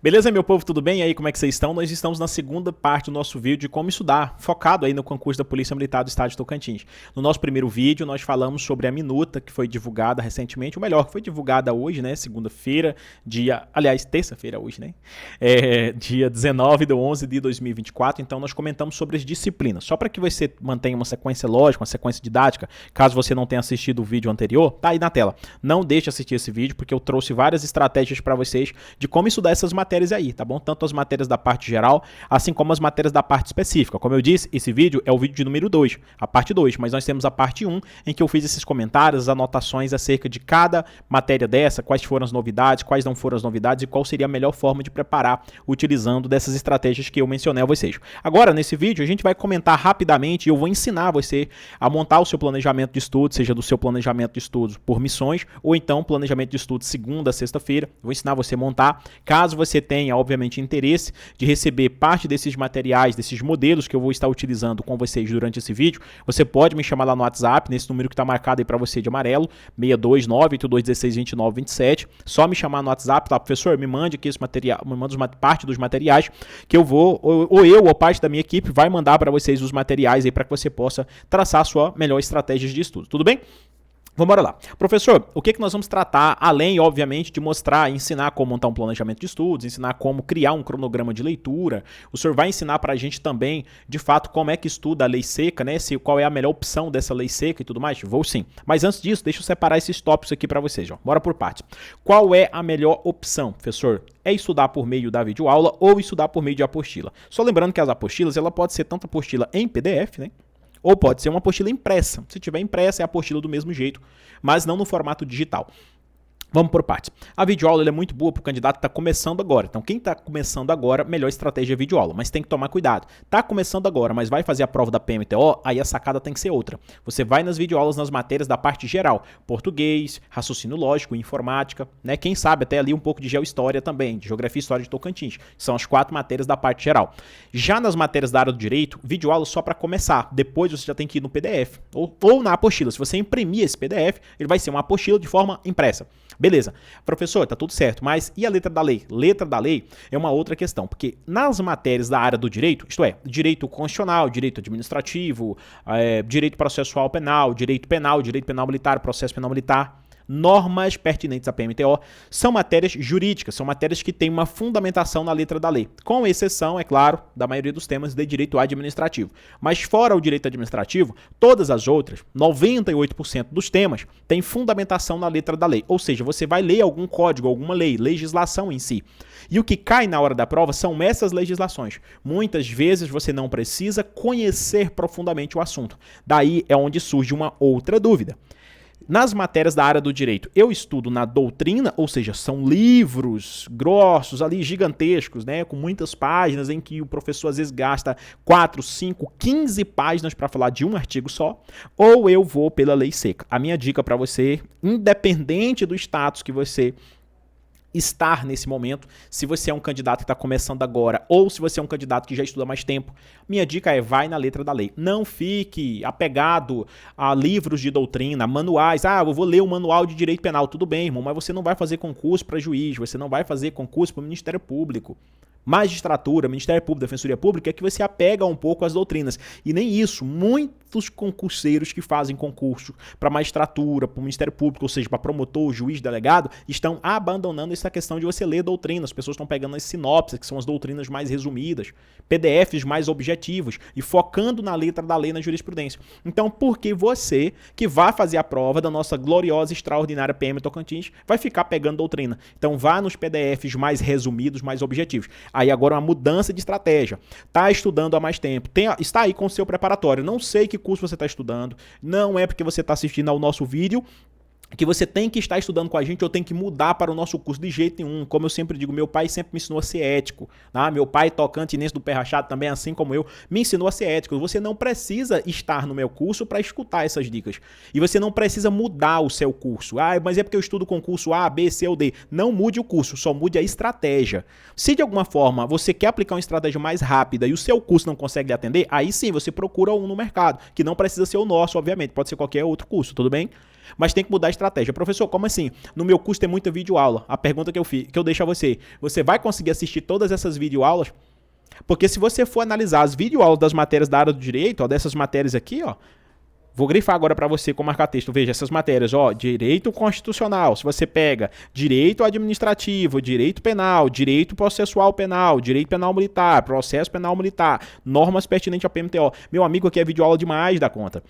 Beleza, meu povo, tudo bem? E aí, como é que vocês estão? Nós estamos na segunda parte do nosso vídeo de como estudar, focado aí no concurso da Polícia Militar do Estado de Tocantins. No nosso primeiro vídeo, nós falamos sobre a minuta que foi divulgada recentemente, ou melhor, que foi divulgada hoje, né? Segunda-feira, terça-feira hoje, né? Dia 19/11 de 2024. Então, nós comentamos sobre as disciplinas. Só para que você mantenha uma sequência lógica, uma sequência didática, caso você não tenha assistido o vídeo anterior, tá aí na tela. Não deixe de assistir esse vídeo, porque eu trouxe várias estratégias para vocês de como estudar essas matérias aí, tá bom? Tanto as matérias da parte geral, assim como as matérias da parte específica. Como eu disse, esse vídeo é o vídeo de número 2, a parte 2, mas nós temos a parte 1, em que eu fiz esses comentários, as anotações acerca de cada matéria dessa, quais foram as novidades, quais não foram as novidades e qual seria a melhor forma de preparar utilizando dessas estratégias que eu mencionei a vocês. Agora, nesse vídeo, a gente vai comentar rapidamente e eu vou ensinar você a montar o seu planejamento de estudo, seja do seu planejamento de estudos por missões ou então planejamento de estudo segunda a sexta-feira. Vou ensinar você a montar. Caso você tenha, obviamente, interesse de receber parte desses materiais, desses modelos que eu vou estar utilizando com vocês durante esse vídeo, você pode me chamar lá no WhatsApp, nesse número que está marcado aí para você de amarelo, 629-8216-2927. Só me chamar no WhatsApp, tá, professor? Me mande aqui esse material, me manda parte dos materiais que eu vou, ou parte da minha equipe vai mandar para vocês os materiais aí para que você possa traçar a sua melhor estratégia de estudo. Tudo bem? Vamos lá. Professor, o que nós vamos tratar, além, obviamente, de mostrar, ensinar como montar um planejamento de estudos, ensinar como criar um cronograma de leitura, o senhor vai ensinar para a gente também, de fato, como é que estuda a lei seca, né? Qual é a melhor opção dessa lei seca e tudo mais? Vou sim. Mas antes disso, deixa eu separar esses tópicos aqui para vocês, ó. Bora por partes. Qual é a melhor opção, professor? É estudar por meio da videoaula ou estudar por meio de apostila? Só lembrando que as apostilas, ela pode ser tanto apostila em PDF, né? Ou pode ser uma apostila impressa. Se tiver impressa, é a apostila do mesmo jeito, mas não no formato digital. Vamos por partes. A videoaula é muito boa para o candidato que está começando agora. Então, quem está começando agora, melhor estratégia é videoaula. Mas tem que tomar cuidado. Está começando agora, mas vai fazer a prova da PMTO, aí a sacada tem que ser outra. Você vai nas videoaulas nas matérias da parte geral. Português, raciocínio lógico, informática, né? Quem sabe até ali um pouco de geohistória também, de geografia e história de Tocantins. São as 4 matérias da parte geral. Já nas matérias da área do direito, videoaula só para começar. Depois você já tem que ir no PDF ou na apostila. Se você imprimir esse PDF, ele vai ser uma apostila de forma impressa. Beleza. Professor, tá tudo certo, mas e a letra da lei? Letra da lei é uma outra questão, porque nas matérias da área do direito, isto é, direito constitucional, direito administrativo, direito processual penal, direito penal militar, processo penal militar, normas pertinentes à PMTO, são matérias jurídicas, são matérias que têm uma fundamentação na letra da lei, com exceção, é claro, da maioria dos temas de direito administrativo. Mas fora o direito administrativo, todas as outras, 98% dos temas, têm fundamentação na letra da lei, ou seja, você vai ler algum código, alguma lei, legislação em si. E o que cai na hora da prova são essas legislações. Muitas vezes você não precisa conhecer profundamente o assunto. Daí é onde surge uma outra dúvida. Nas matérias da área do direito, eu estudo na doutrina, ou seja, são livros grossos ali, gigantescos, né, com muitas páginas em que o professor às vezes gasta 4, 5, 15 páginas para falar de um artigo só, ou eu vou pela lei seca. A minha dica para você, independente do status que você estar nesse momento, se você é um candidato que está começando agora ou se você é um candidato que já estuda mais tempo, minha dica é vai na letra da lei. Não fique apegado a livros de doutrina, manuais. Ah, eu vou ler o manual de direito penal. Tudo bem, irmão, mas você não vai fazer concurso para juiz, você não vai fazer concurso para o Ministério Público. Magistratura, Ministério Público, Defensoria Pública, é que você apega um pouco às doutrinas. E nem isso, muitos concurseiros que fazem concurso para magistratura, para o Ministério Público, ou seja, para promotor, juiz, delegado, estão abandonando essa questão de você ler doutrinas. As pessoas estão pegando as sinopses, que são as doutrinas mais resumidas, PDFs mais objetivos e focando na letra da lei na jurisprudência. Então, por que você, que vai fazer a prova da nossa gloriosa e extraordinária PM Tocantins, vai ficar pegando doutrina? Então, vá nos PDFs mais resumidos, mais objetivos. Aí agora uma mudança de estratégia. Está estudando há mais tempo, está aí com o seu preparatório. Não sei que curso você está estudando, não é porque você está assistindo ao nosso vídeo que você tem que estar estudando com a gente ou tem que mudar para o nosso curso de jeito nenhum. Como eu sempre digo, meu pai sempre me ensinou a ser ético. Tá? Meu pai, tocantinense do Pé Rachado, também assim como eu, me ensinou a ser ético. Você não precisa estar no meu curso para escutar essas dicas. E você não precisa mudar o seu curso. Ah, mas é porque eu estudo concurso A, B, C ou D. Não mude o curso, só mude a estratégia. Se de alguma forma você quer aplicar uma estratégia mais rápida e o seu curso não consegue lhe atender, aí sim você procura um no mercado, que não precisa ser o nosso, obviamente. Pode ser qualquer outro curso, tudo bem? Mas tem que mudar a estratégia. Professor, como assim? No meu curso tem muita videoaula. A pergunta que eu deixo a você, você vai conseguir assistir todas essas videoaulas? Porque se você for analisar as videoaulas das matérias da área do direito, ó, dessas matérias aqui, ó, vou grifar agora para você com marca-texto. Veja essas matérias, ó, direito constitucional. Se você pega direito administrativo, direito penal, direito processual penal, direito penal militar, processo penal militar, normas pertinentes ao PMTO. Meu amigo, aqui é videoaula demais da conta.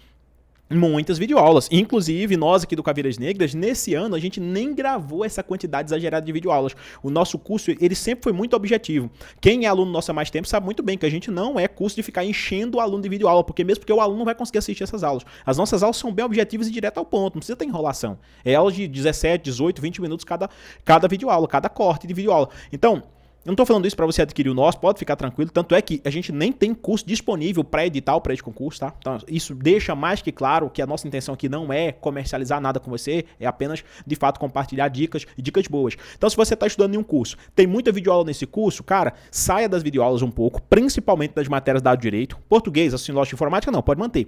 Muitas videoaulas. Inclusive, nós aqui do Caveiras Negras, nesse ano, a gente nem gravou essa quantidade exagerada de videoaulas. O nosso curso, ele sempre foi muito objetivo. Quem é aluno nosso há mais tempo sabe muito bem que a gente não é curso de ficar enchendo o aluno de videoaula, porque mesmo porque o aluno não vai conseguir assistir essas aulas. As nossas aulas são bem objetivas e direto ao ponto, não precisa ter enrolação. É aulas de 17, 18, 20 minutos cada videoaula, cada corte de videoaula. Então, eu não estou falando isso para você adquirir o nosso, pode ficar tranquilo. Tanto é que a gente nem tem curso disponível para edital, para esse concurso, tá? Então, isso deixa mais que claro que a nossa intenção aqui não é comercializar nada com você, é apenas, de fato, compartilhar dicas e dicas boas. Então, se você está estudando em um curso, tem muita videoaula nesse curso, cara, saia das videoaulas um pouco, principalmente das matérias da área do direito. Português, assim, lógica de informática, não, pode manter.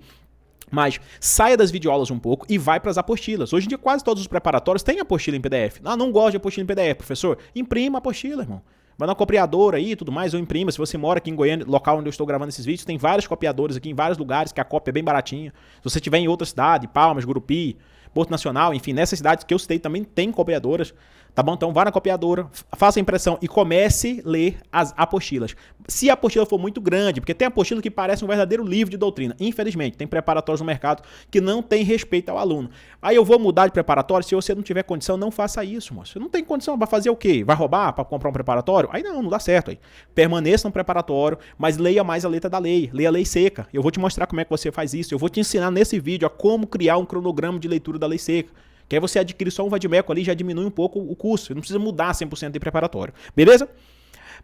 Mas saia das videoaulas um pouco e vai para as apostilas. Hoje em dia, quase todos os preparatórios têm apostila em PDF. Ah, não gosto de apostila em PDF, professor. Imprima a apostila, irmão. Vai na copiadora aí e tudo mais, ou imprima. Se você mora aqui em Goiânia, local onde eu estou gravando esses vídeos, tem vários copiadores aqui em vários lugares, que a cópia é bem baratinha. Se você estiver em outra cidade, Palmas, Gurupi, Porto Nacional, enfim, nessas cidades que eu citei também tem copiadoras, tá bom? Então vá na copiadora, faça a impressão e comece a ler as apostilas. Se a apostila for muito grande, porque tem apostila que parece um verdadeiro livro de doutrina, infelizmente, tem preparatórios no mercado que não tem respeito ao aluno. Aí eu vou mudar de preparatório, se você não tiver condição, não faça isso, moço. Você não tem condição, vai fazer o quê? Vai roubar para comprar um preparatório? Aí não dá certo. Aí. Permaneça no preparatório, mas leia mais a letra da lei, leia a lei seca. Eu vou te mostrar como é que você faz isso, eu vou te ensinar nesse vídeo a como criar um cronograma de leitura da lei seca. Que aí você adquire só um vadimeco ali e já diminui um pouco o custo. Você não precisa mudar 100% de preparatório. Beleza?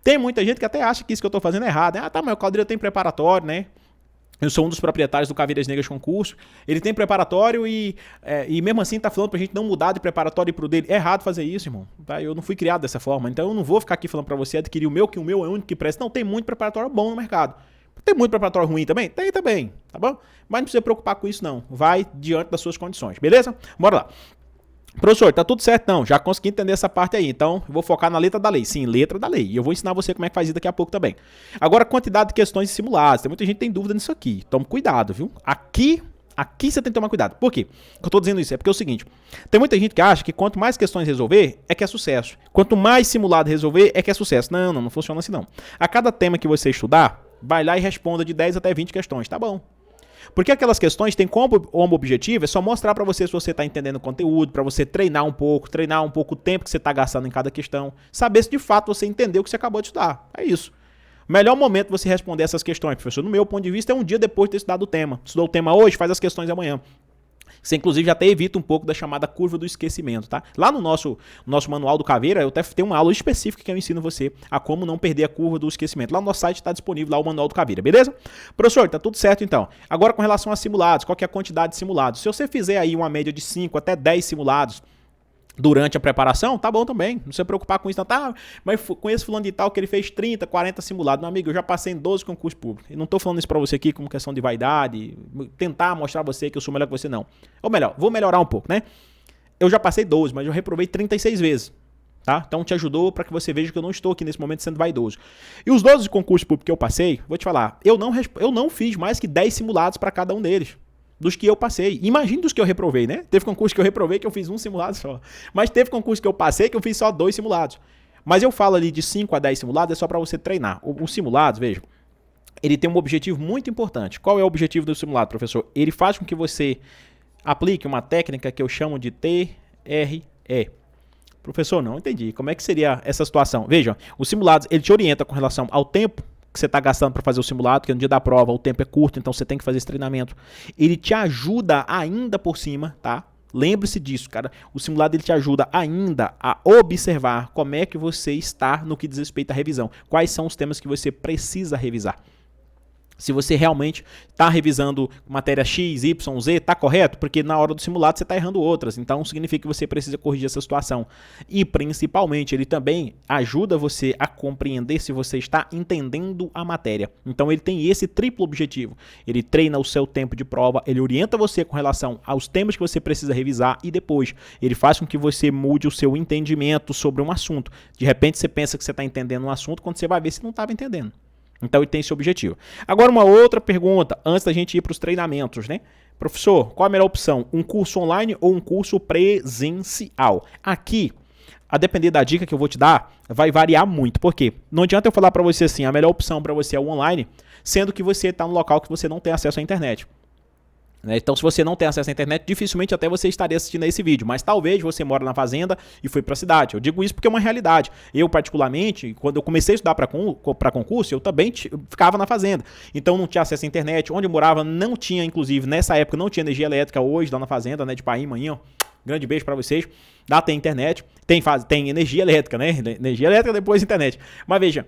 Tem muita gente que até acha que isso que eu estou fazendo é errado. Ah, tá, mas o Caldeira tem preparatório, né? Eu sou um dos proprietários do Caveiras Negras Concurso. Ele tem preparatório e mesmo assim tá falando pra gente não mudar de preparatório e pro dele. É errado fazer isso, irmão. Tá? Eu não fui criado dessa forma. Então eu não vou ficar aqui falando pra você adquirir o meu, que o meu é o único que presta. Não, tem muito preparatório bom no mercado. Tem muito preparatório ruim também? Tem também, tá bom? Mas não precisa preocupar com isso não. Vai diante das suas condições, beleza? Bora lá. Professor, tá tudo certo não, já consegui entender essa parte aí, então eu vou focar na letra da lei. Sim, letra da lei, e eu vou ensinar você como é que faz isso daqui a pouco também. Agora, quantidade de questões simuladas, tem muita gente que tem dúvida nisso aqui, tome cuidado, viu? Aqui você tem que tomar cuidado. Por quê? Que eu tô dizendo isso? É porque é o seguinte, tem muita gente que acha que quanto mais questões resolver, é que é sucesso. Quanto mais simulado resolver, é que é sucesso. Não funciona assim não. A cada tema que você estudar, vai lá e responda de 10 até 20 questões, tá bom? Porque aquelas questões têm como objetivo é só mostrar para você se você está entendendo o conteúdo, para você treinar um pouco o tempo que você está gastando em cada questão, saber se de fato você entendeu o que você acabou de estudar. É isso. O melhor momento você responder essas questões, professor, no meu ponto de vista, é um dia depois de ter estudado o tema. Estudou o tema hoje, faz as questões amanhã. Você, inclusive, já até evita um pouco da chamada curva do esquecimento, tá? Lá no nosso manual do Caveira, eu até tenho uma aula específica que eu ensino você a como não perder a curva do esquecimento. Lá no nosso site está disponível lá o manual do Caveira, beleza? Professor, tá tudo certo então. Agora, com relação a simulados, qual que é a quantidade de simulados? Se você fizer aí uma média de 5 até 10 simulados durante a preparação, tá bom também, não precisa preocupar com isso não, tá, mas conheço fulano de tal que ele fez 30, 40 simulados, meu amigo, eu já passei em 12 concursos públicos, e não tô falando isso pra você aqui como questão de vaidade, tentar mostrar a você que eu sou melhor que você não, ou melhor, vou melhorar um pouco, né, eu já passei 12, mas eu reprovei 36 vezes, tá, então te ajudou pra que você veja que eu não estou aqui nesse momento sendo vaidoso, e os 12 concursos públicos que eu passei, vou te falar, eu não fiz mais que 10 simulados pra cada um deles, dos que eu passei. Imagina dos que eu reprovei, né? Teve concurso que eu reprovei que eu fiz um simulado só. Mas teve concurso que eu passei que eu fiz só 2 simulados. Mas eu falo ali de 5 a 10 simulados, é só para você treinar. Os simulados, veja, ele tem um objetivo muito importante. Qual é o objetivo do simulado, professor? Ele faz com que você aplique uma técnica que eu chamo de TRE. Professor, não entendi. Como é que seria essa situação? Veja, os simulados, ele te orienta com relação ao tempo que você está gastando para fazer o simulado, porque no dia da prova o tempo é curto, então você tem que fazer esse treinamento. Ele te ajuda ainda por cima, tá? Lembre-se disso, cara. O simulado ele te ajuda ainda a observar como é que você está no que diz respeito à revisão. Quais são os temas que você precisa revisar. se você realmente está revisando matéria X, Y, Z, está correto? Porque na hora do simulado você está errando outras, então significa que você precisa corrigir essa situação. E principalmente ele também ajuda você a compreender se você está entendendo a matéria. Então ele tem esse triplo objetivo. Ele treina o seu tempo de prova, ele orienta você com relação aos temas que você precisa revisar e depois ele faz com que você mude o seu entendimento sobre um assunto. De repente você pensa que você está entendendo um assunto quando você vai ver se não estava entendendo. Então ele tem esse objetivo. Agora uma outra pergunta, antes da gente ir para os treinamentos, né? Professor, qual a melhor opção? Um curso online ou um curso presencial? Aqui, a depender da dica que eu vou te dar, vai variar muito. Por quê? Não adianta eu falar para você assim, a melhor opção para você é o online, sendo que você está num local que você não tem acesso à internet. Então, se você não tem acesso à internet, dificilmente até você estaria assistindo a esse vídeo. Mas talvez você mora na fazenda e foi para a cidade. Eu digo isso porque é uma realidade. Eu, particularmente, quando eu comecei a estudar para concurso, eu também ficava na fazenda. Então, não tinha acesso à internet. Onde eu morava não tinha, inclusive, nessa época, não tinha energia elétrica. Hoje, lá na fazenda, né, de Paim, ó. Grande beijo para vocês. Lá tem internet, tem energia elétrica, né? Energia elétrica, depois internet. Mas veja,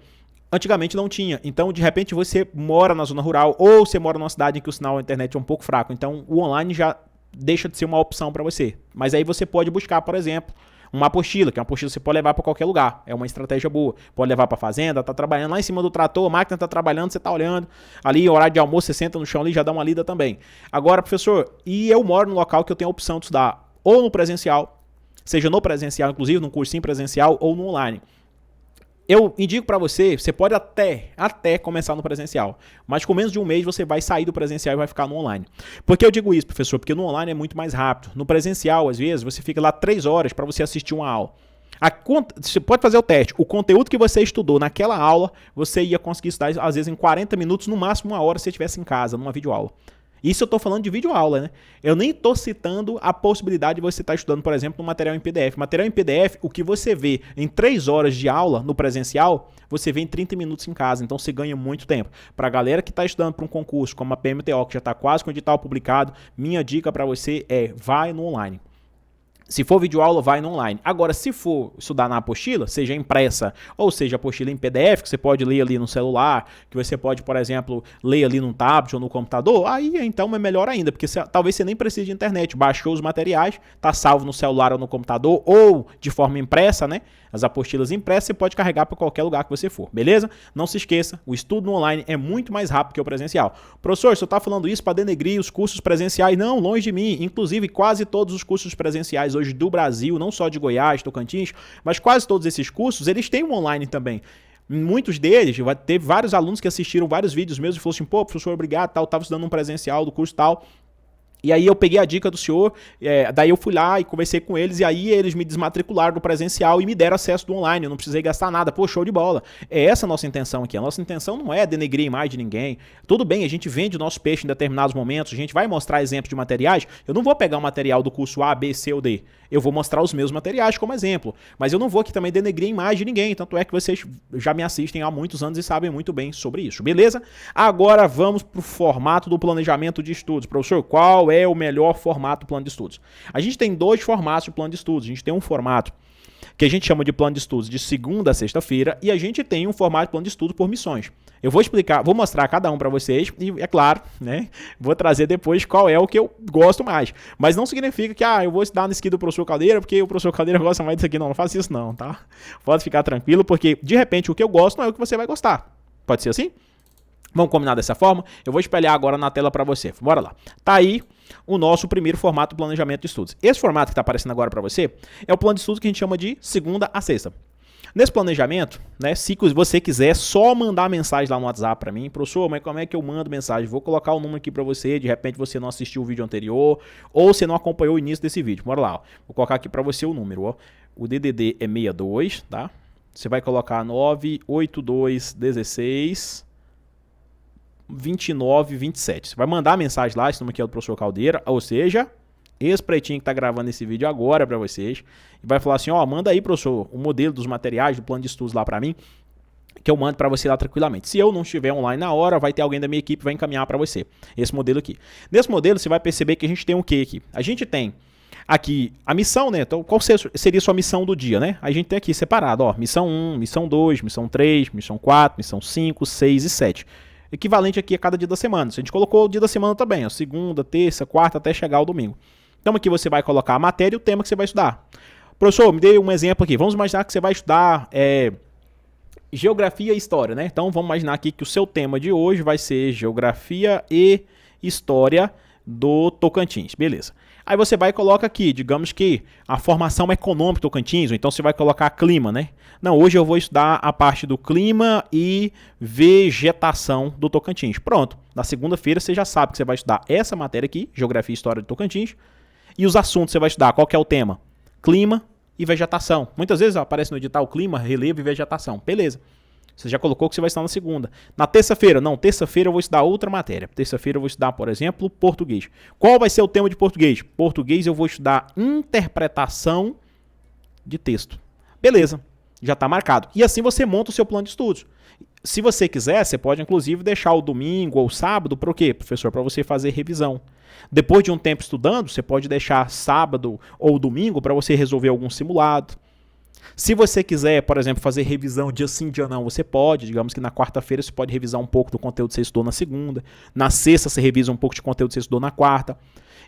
antigamente não tinha, então de repente você mora na zona rural ou você mora numa cidade em que o sinal da internet é um pouco fraco, então o online já deixa de ser uma opção para você. Mas aí você pode buscar, por exemplo, uma apostila, que é uma apostila que você pode levar para qualquer lugar, é uma estratégia boa. Pode levar para a fazenda, tá trabalhando lá em cima do trator, a máquina tá trabalhando, você tá olhando, ali horário de almoço, você senta no chão ali, já dá uma lida também. Agora, professor, e eu moro num local que eu tenho a opção de estudar ou no presencial, seja no presencial, inclusive num cursinho presencial ou no online. Eu indico para você, você pode até começar no presencial, mas com menos de um mês você vai sair do presencial e vai ficar no online. Por que eu digo isso, professor? Porque no online é muito mais rápido. No presencial, às vezes, você fica lá 3 horas para você assistir uma aula. Você pode fazer o teste. O conteúdo que você estudou naquela aula, você ia conseguir estudar, às vezes, em 40 minutos, no máximo 1 hora, se você estivesse em casa, numa videoaula. Isso eu estou falando de videoaula, né? Eu nem estou citando a possibilidade de você estar estudando, por exemplo, um material em PDF. Material em PDF, o que você vê em 3 horas de aula no presencial, você vê em 30 minutos em casa. Então você ganha muito tempo. Para a galera que está estudando para um concurso como a PMTO, que já está quase com o edital publicado, minha dica para você é: vai no online. Se for videoaula, vai no online. Agora, se for estudar na apostila, seja impressa ou seja apostila em PDF, que você pode ler ali no celular, que você pode, por exemplo, ler ali num tablet ou no computador, aí então é melhor ainda, porque talvez você nem precise de internet. Baixou os materiais, tá salvo no celular ou no computador, ou de forma impressa, né? As apostilas impressas você pode carregar para qualquer lugar que você for, beleza? Não se esqueça, o estudo no online é muito mais rápido que o presencial. Professor, você está falando isso para denegrir os cursos presenciais? Não, longe de mim. Inclusive, quase todos os cursos presenciais hoje do Brasil, não só de Goiás, Tocantins, mas quase todos esses cursos, eles têm um online também. Muitos deles, teve vários alunos que assistiram vários vídeos meus e falaram assim: pô, professor, obrigado, tal, estava estudando um presencial do curso tal. E aí eu peguei a dica do senhor, daí eu fui lá e conversei com eles, e aí eles me desmatricularam do presencial e me deram acesso do online, eu não precisei gastar nada. Pô, show de bola. É essa a nossa intenção aqui. A nossa intenção não é denegrir a imagem de ninguém. Tudo bem, a gente vende o nosso peixe em determinados momentos, a gente vai mostrar exemplos de materiais. Eu não vou pegar um material do curso A, B, C ou D. Eu vou mostrar os meus materiais como exemplo. Mas eu não vou aqui também denegrir a imagem de ninguém, tanto é que vocês já me assistem há muitos anos e sabem muito bem sobre isso, beleza? Agora vamos para o formato do planejamento de estudos. Professor, qual é o melhor formato do plano de estudos? A gente tem 2 formatos de plano de estudos. A gente tem um formato que a gente chama de plano de estudos de segunda a sexta-feira e a gente tem um formato de plano de estudo por missões. Eu vou explicar, vou mostrar cada um para vocês e, é claro, né, vou trazer depois qual é o que eu gosto mais. Mas não significa que eu vou estudar nesse aqui do professor Caldeira porque o professor Caldeira gosta mais disso aqui. Não faça isso não, tá? Pode ficar tranquilo, porque de repente o que eu gosto não é o que você vai gostar. Pode ser assim? Vamos combinar dessa forma? Eu vou espelhar agora na tela para você. Bora lá. Tá aí o nosso primeiro formato de planejamento de estudos. Esse formato que está aparecendo agora para você é o plano de estudos que a gente chama de segunda a sexta. Nesse planejamento, né, se você quiser só mandar mensagem lá no WhatsApp para mim: professor, mas como é que eu mando mensagem? Vou colocar o número aqui para você, de repente você não assistiu o vídeo anterior ou você não acompanhou o início desse vídeo. Bora lá, ó. Vou colocar aqui para você o número, ó. O DDD é 62, tá? Você vai colocar 98216 2927. Você vai mandar a mensagem lá, esse número aqui é do professor Caldeira, ou seja, esse pretinho que tá gravando esse vídeo agora para vocês, e vai falar assim: ó, manda aí, professor, o modelo dos materiais do plano de estudos lá para mim, que eu mando para você lá tranquilamente. Se eu não estiver online na hora, vai ter alguém da minha equipe que vai encaminhar para você esse modelo aqui. Nesse modelo você vai perceber que a gente tem o que aqui? A gente tem aqui a missão, né? Então, qual seria a sua missão do dia, né? A gente tem aqui separado, ó, missão 1, missão 2, missão 3, missão 4, missão 5, 6 e 7. equivalente aqui a cada dia da semana. Se a gente colocou o dia da semana também, ó, segunda, terça, quarta, até chegar ao domingo. Então aqui você vai colocar a matéria e o tema que você vai estudar. Professor, me dê um exemplo aqui. Vamos imaginar que você vai estudar Geografia e História, né? Então vamos imaginar aqui que o seu tema de hoje vai ser Geografia e História do Tocantins, beleza. Aí você vai e coloca aqui, digamos que a formação econômica do Tocantins, ou então você vai colocar clima, né? Não, hoje eu vou estudar a parte do clima e vegetação do Tocantins. Pronto, na segunda-feira você já sabe que você vai estudar essa matéria aqui, Geografia e História do Tocantins, e os assuntos você vai estudar, qual que é o tema? Clima e vegetação. Muitas vezes aparece no edital clima, relevo e vegetação. Beleza. Você já colocou que você vai estudar na segunda. Na terça-feira, não, terça-feira eu vou estudar outra matéria. Terça-feira eu vou estudar, por exemplo, português. Qual vai ser o tema de português? Português eu vou estudar interpretação de texto. Beleza, já está marcado. E assim você monta o seu plano de estudos. Se você quiser, você pode inclusive deixar o domingo ou o sábado para o quê, professor? Para você fazer revisão. Depois de um tempo estudando, você pode deixar sábado ou domingo para você resolver algum simulado. Se você quiser, por exemplo, fazer revisão dia sim, dia não, você pode. Digamos que na quarta-feira você pode revisar um pouco do conteúdo que você estudou na segunda. Na sexta você revisa um pouco de conteúdo que você estudou na quarta.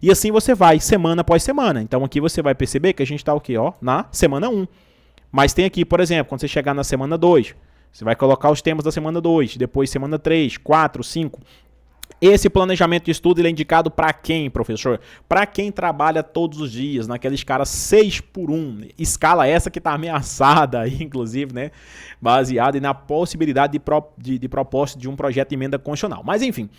E assim você vai, semana após semana. Então aqui você vai perceber que a gente está o quê? Ó, na semana 1. Mas tem aqui, por exemplo, quando você chegar na semana 2, você vai colocar os temas da semana 2, depois semana 3, 4, 5... Esse planejamento de estudo ele é indicado para quem, professor? Para quem trabalha todos os dias, naquela escala 6x1. Escala essa que está ameaçada, aí, inclusive, né? Baseada na possibilidade de proposta de um projeto de emenda constitucional. Mas, enfim,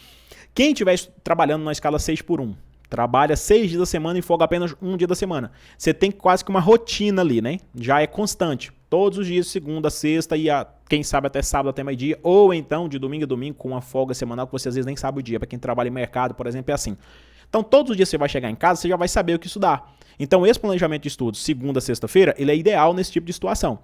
quem estiver trabalhando na escala 6x1, trabalha 6 dias da semana e folga apenas um dia da semana. Você tem quase que uma rotina ali, né? Já é constante. Todos os dias, segunda, sexta e quem sabe até sábado até meio-dia, ou então de domingo a domingo com uma folga semanal que você às vezes nem sabe o dia. Para quem trabalha em mercado, por exemplo, é assim. Então todos os dias você vai chegar em casa, você já vai saber o que estudar. Então esse planejamento de estudos, segunda, sexta-feira, ele é ideal nesse tipo de situação.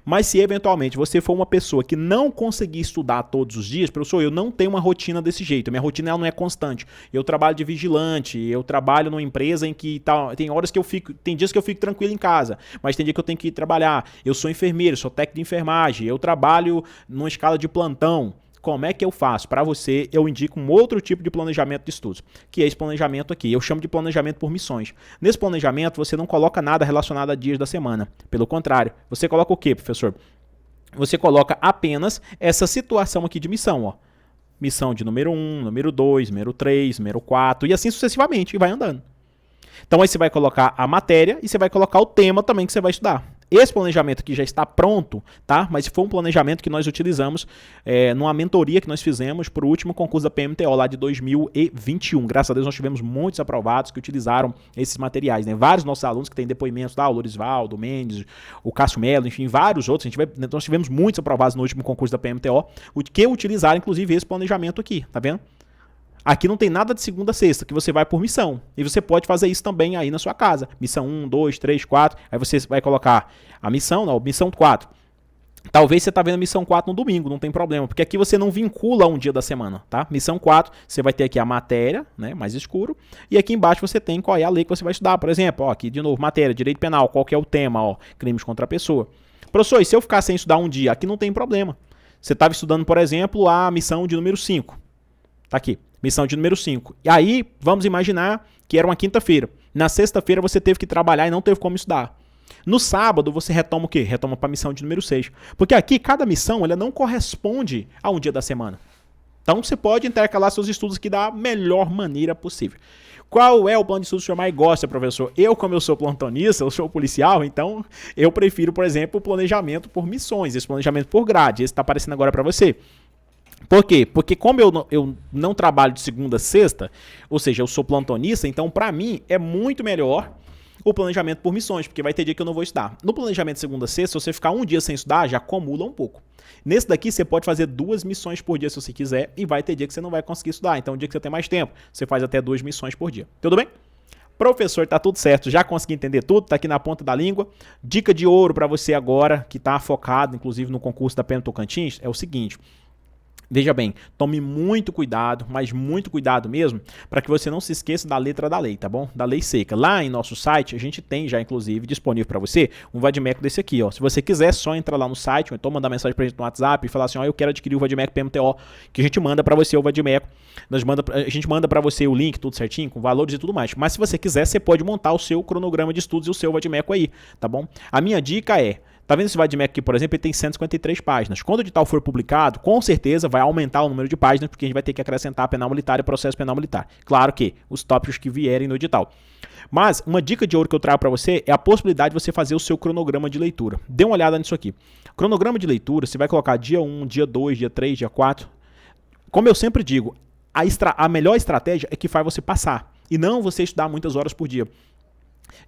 Mas se eventualmente você for uma pessoa que não conseguir estudar todos os dias, professor, eu não tenho uma rotina desse jeito, minha rotina ela não é constante. Eu trabalho de vigilante, eu trabalho numa empresa em que tem horas que tem dias que eu fico tranquilo em casa, mas tem dia que eu tenho que ir trabalhar. Eu sou enfermeiro, sou técnico de enfermagem, eu trabalho numa escala de plantão. Como é que eu faço? Para você, eu indico um outro tipo de planejamento de estudos, que é esse planejamento aqui. Eu chamo de planejamento por missões. Nesse planejamento, você não coloca nada relacionado a dias da semana. Pelo contrário, você coloca o quê, professor? Você coloca apenas essa situação aqui de missão, ó. Missão de número 1, número 2, número 3, número 4 e assim sucessivamente, e vai andando. Então aí você vai colocar a matéria e você vai colocar o tema também que você vai estudar. Esse planejamento aqui já está pronto, tá? Mas foi um planejamento que nós utilizamos numa mentoria que nós fizemos para o último concurso da PMTO lá de 2021. Graças a Deus nós tivemos muitos aprovados que utilizaram esses materiais, né? Vários nossos alunos que têm depoimentos, o Lorisvaldo, o Mendes, o Cássio Melo, enfim, vários outros. Nós tivemos muitos aprovados no último concurso da PMTO que utilizaram inclusive esse planejamento aqui, tá vendo? Aqui não tem nada de segunda a sexta, que você vai por missão. E você pode fazer isso também aí na sua casa. Missão 1, 2, 3, 4. Aí você vai colocar a missão, não, missão 4. Talvez você está vendo a missão 4 no domingo, não tem problema. Porque aqui você não vincula um dia da semana, tá? Missão 4, você vai ter aqui a matéria, né, mais escuro. E aqui embaixo você tem qual é a lei que você vai estudar. Por exemplo, ó, aqui de novo, matéria, direito penal, qual que é o tema, ó, crimes contra a pessoa. Professor, e se eu ficar sem estudar um dia? Aqui não tem problema. Você estava estudando, por exemplo, a missão de número 5. Tá aqui. Missão de número 5. E aí, vamos imaginar que era uma quinta-feira. Na sexta-feira você teve que trabalhar e não teve como estudar. No sábado você retoma o quê? Retoma para a missão de número 6. Porque aqui, cada missão ela não corresponde a um dia da semana. Então você pode intercalar seus estudos aqui da melhor maneira possível. Qual é o plano de estudos que o senhor mais gosta, professor? Como eu sou plantonista, eu sou policial, então eu prefiro, por exemplo, o planejamento por missões, esse planejamento por grade. Esse está aparecendo agora para você. Por quê? Porque como eu não trabalho de segunda a sexta, ou seja, eu sou plantonista, então para mim é muito melhor o planejamento por missões, porque vai ter dia que eu não vou estudar. No planejamento de segunda a sexta, se você ficar um dia sem estudar, já acumula um pouco. Nesse daqui, você pode fazer 2 missões por dia se você quiser, e vai ter dia que você não vai conseguir estudar. Então, o dia que você tem mais tempo, você faz até 2 missões por dia. Tudo bem? Professor, tá tudo certo, já consegui entender tudo, tá aqui na ponta da língua. Dica de ouro para você agora, que tá focado, inclusive, no concurso da PM Tocantins, é o seguinte. Veja bem, tome muito cuidado, mas muito cuidado mesmo, para que você não se esqueça da letra da lei, tá bom? Da lei seca. Lá em nosso site, a gente tem já, inclusive, disponível para você um Vadimeco desse aqui, ó. Se você quiser, é só entrar lá no site, ou então mandar mensagem pra gente no WhatsApp e falar assim, ó, eu quero adquirir o Vadimeco PMTO, que a gente manda para você o Vadimeco. A gente manda para você o link, tudo certinho, com valores e tudo mais. Mas se você quiser, você pode montar o seu cronograma de estudos e o seu Vadimeco aí, tá bom? A minha dica é: tá vendo esse Vadimeco aqui, por exemplo, ele tem 153 páginas. Quando o edital for publicado, com certeza vai aumentar o número de páginas, porque a gente vai ter que acrescentar penal militar e processo penal militar. Claro que os tópicos que vierem no edital. Mas uma dica de ouro que eu trago para você é a possibilidade de você fazer o seu cronograma de leitura. Dê uma olhada nisso aqui. Cronograma de leitura, você vai colocar dia 1, dia 2, dia 3, dia 4. Como eu sempre digo, a melhor estratégia é que faz você passar, e não você estudar muitas horas por dia.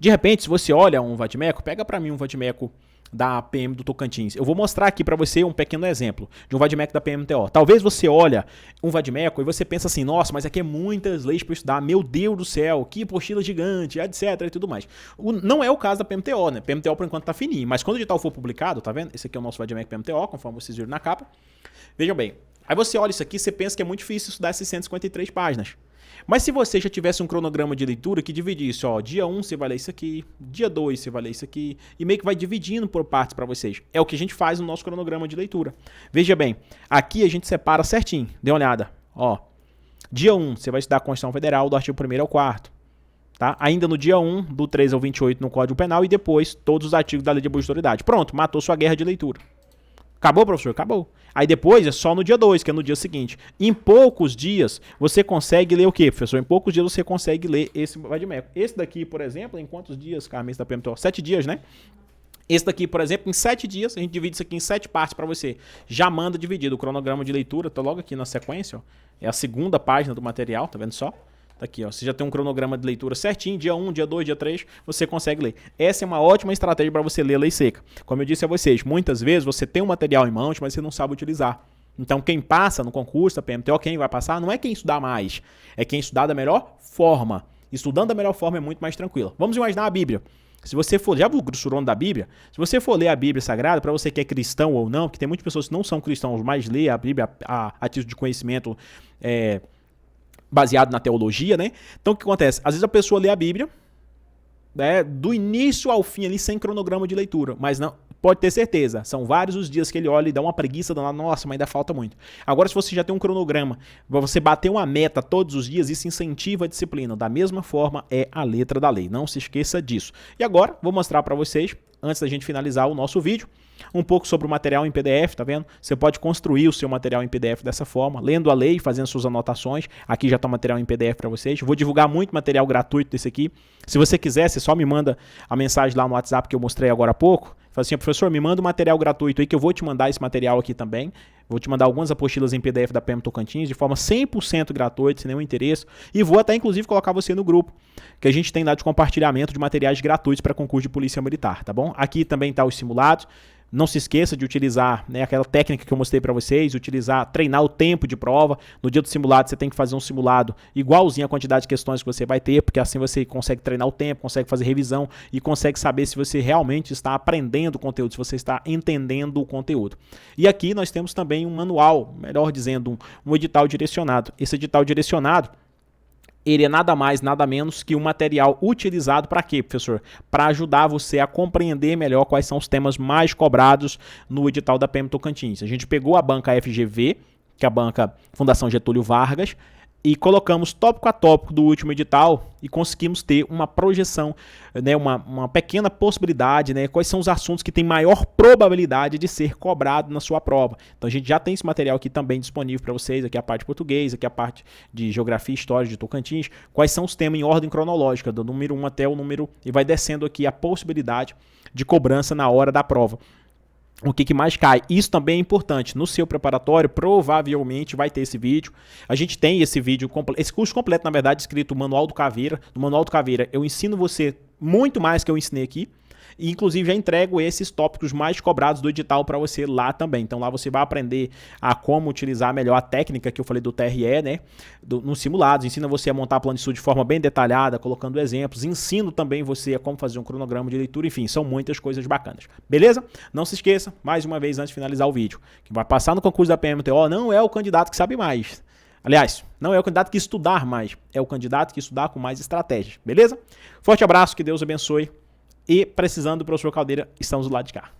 De repente, se você olha um Vadimeco, pega para mim um Vadimeco da PM do Tocantins. Eu vou mostrar aqui para você um pequeno exemplo de um Vadimeco da PMTO. Talvez você olha um Vadimeco e você pensa assim, nossa, mas aqui é muitas leis para estudar, meu Deus do céu, que apostila gigante, etc e tudo mais. Não é o caso da PMTO, né? PMTO por enquanto tá fininho, mas quando o edital for publicado, tá vendo? Esse aqui é o nosso Vadimeco PMTO, conforme vocês viram na capa. Vejam bem, aí você olha isso aqui e você pensa que é muito difícil estudar essas 153 páginas. Mas se você já tivesse um cronograma de leitura que dividisse, ó, dia 1 você vai ler isso aqui, dia 2 você vai ler isso aqui, e meio que vai dividindo por partes para vocês. É o que a gente faz no nosso cronograma de leitura. Veja bem, aqui a gente separa certinho, dê uma olhada, ó. Dia 1 você vai estudar a Constituição Federal do artigo 1º ao 4º. Tá? Ainda no dia 1, do 3 ao 28 no Código Penal, e depois todos os artigos da Lei de Abuso de Autoridade. Pronto, matou sua guerra de leitura. Acabou, professor? Acabou. Aí depois é só no dia 2, que é no dia seguinte. Em poucos dias você consegue ler o quê, professor? Em poucos dias você consegue ler esse Vadimeco. Esse daqui, por exemplo, em quantos dias, Carmen, da PMTO? 7 dias, né? Esse daqui, por exemplo, em 7 dias, a gente divide isso aqui em 7 partes para você. Já manda dividido. O cronograma de leitura tá logo aqui na sequência, ó. É a segunda página do material, tá vendo só? Tá aqui, ó. Você já tem um cronograma de leitura certinho, dia 1, dia 2, dia 3, você consegue ler. Essa é uma ótima estratégia para você ler a lei seca. Como eu disse a vocês, muitas vezes você tem um material em mãos, mas você não sabe utilizar. Então quem passa no concurso da PMTO, quem vai passar, não é quem estudar mais, é quem estudar da melhor forma. Estudando da melhor forma é muito mais tranquilo. Vamos imaginar a Bíblia. Se você for, já viu o grossurão da Bíblia? Se você for ler a Bíblia Sagrada, para você que é cristão ou não, porque tem muitas pessoas que não são cristãos, mas lê a Bíblia a título de conhecimento baseado na teologia, né? Então o que acontece? Às vezes a pessoa lê a Bíblia, né, do início ao fim ali sem cronograma de leitura, mas não pode ter certeza, são vários os dias que ele olha e dá uma preguiça danada, nossa, mas ainda falta muito. Agora se você já tem um cronograma, você bater uma meta todos os dias, isso incentiva a disciplina. Da mesma forma é a letra da lei, não se esqueça disso. E agora vou mostrar para vocês, antes da gente finalizar o nosso vídeo, um pouco sobre o material em PDF, tá vendo? Você pode construir o seu material em PDF dessa forma, lendo a lei, fazendo suas anotações. Aqui já está o material em PDF para vocês. Vou divulgar muito material gratuito desse aqui. Se você quiser, você só me manda a mensagem lá no WhatsApp que eu mostrei agora há pouco. Fala assim, professor, me manda um material gratuito aí que eu vou te mandar esse material aqui também. Vou te mandar algumas apostilas em PDF da PM Tocantins de forma 100% gratuita, sem nenhum interesse. E vou até, inclusive, colocar você no grupo que a gente tem lá de compartilhamento de materiais gratuitos para concurso de polícia militar, tá bom? Aqui também tá os simulados. Não se esqueça de utilizar, né, aquela técnica que eu mostrei para vocês, treinar o tempo de prova. No dia do simulado você tem que fazer um simulado igualzinho à quantidade de questões que você vai ter, porque assim você consegue treinar o tempo, consegue fazer revisão e consegue saber se você realmente está aprendendo o conteúdo, se você está entendendo o conteúdo. E aqui nós temos também um manual, melhor dizendo, um edital direcionado. Esse edital direcionado, ele é nada mais, nada menos que um material utilizado para quê, professor? Para ajudar você a compreender melhor quais são os temas mais cobrados no edital da PM Tocantins. A gente pegou a banca FGV, que é a banca Fundação Getúlio Vargas, e colocamos tópico a tópico do último edital e conseguimos ter uma projeção, né, uma pequena possibilidade, né, quais são os assuntos que têm maior probabilidade de ser cobrado na sua prova. Então a gente já tem esse material aqui também disponível para vocês, aqui a parte de português, aqui a parte de geografia e história de Tocantins, quais são os temas em ordem cronológica, do número 1 até o número, e vai descendo aqui a possibilidade de cobrança na hora da prova. O que mais cai? Isso também é importante. No seu preparatório, provavelmente vai ter esse vídeo. A gente tem esse vídeo, esse curso completo, na verdade, escrito Manual do Caveira. No Manual do Caveira, eu ensino você muito mais que eu ensinei aqui. E inclusive já entrego esses tópicos mais cobrados do edital para você lá também. Então lá você vai aprender a como utilizar melhor a técnica que eu falei do TRE, né, nos simulados, ensina você a montar plano de estudo de forma bem detalhada, colocando exemplos, ensino também você a como fazer um cronograma de leitura, enfim, são muitas coisas bacanas. Beleza? Não se esqueça, mais uma vez antes de finalizar o vídeo, que vai passar no concurso da PMTO não é o candidato que sabe mais. Aliás, não é o candidato que estudar mais, é o candidato que estudar com mais estratégias. Beleza? Forte abraço, que Deus abençoe. E precisando do professor Caldeira, estamos do lado de cá.